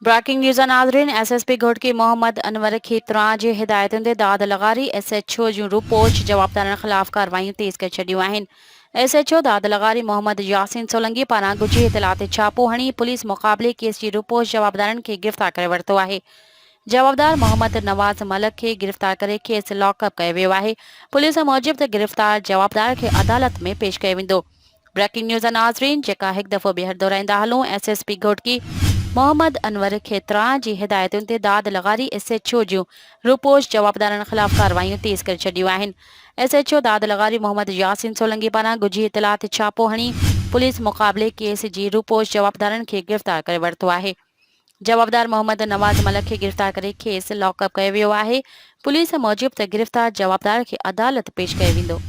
Breaking news नाज़रीन। SSP Ghotki Mohammad Anwar खेतरा जी हिदायतुनि ते दाद लगारी एसएचओ जूं रिपोर्ट जवाबदारनि ख़िलाफ़ कार्रवाइयूं तेज़ करे छॾियूं आहिनि। एसएचओ दाद लगारी मोहम्मद यासीन सोलंकी पारां गुझी इतला ते छापो हणी पुलिस मुक़ाबले केस जी रिपोर्ट जवाबदारनि खे गिरफ़्तार करे वरितो आहे। जवाबदार मोहम्मद नवाज़ मलक खे गिरफ़्तार करे केस लॉकअप कयो वियो आहे। पुलिस मूजिबि त गिरफ़्तार जवाबदार खे अदालत में पेश कयो वेंदो। ब्रेकिंग न्यूज़ नाज़रीन, जेका हिकु दफ़ो ॿीहर दोहराईंदा हलूं। एसएसपी घोटकी मोहम्मद अनवर खेतरा जी हिदायतुनि ते दाद लगारी एसएचओ जूं रिपोर्ट जवाबदारनि ख़िलाफ़ कार्रवाइयूं तेज़ करे छॾियूं आहिनि। एसएचओ दाद लगारी मोहम्मद यासीन सोलंकी पारां गुझी इतला ते छापो हणी पुलिस मुक़ाबले केस जी रिपोर्ट जवाबदारनि खे गिरफ़्तार करे वरितो आहे। जवाबदार मोहम्मद नवाज़ मलक खे गिरफ़्तार करे केस लॉकअप कयो वियो आहे। पुलिस मूजिबि त गिरफ़्तार जवाबदार खे अदालत पेश कयो वेंदो।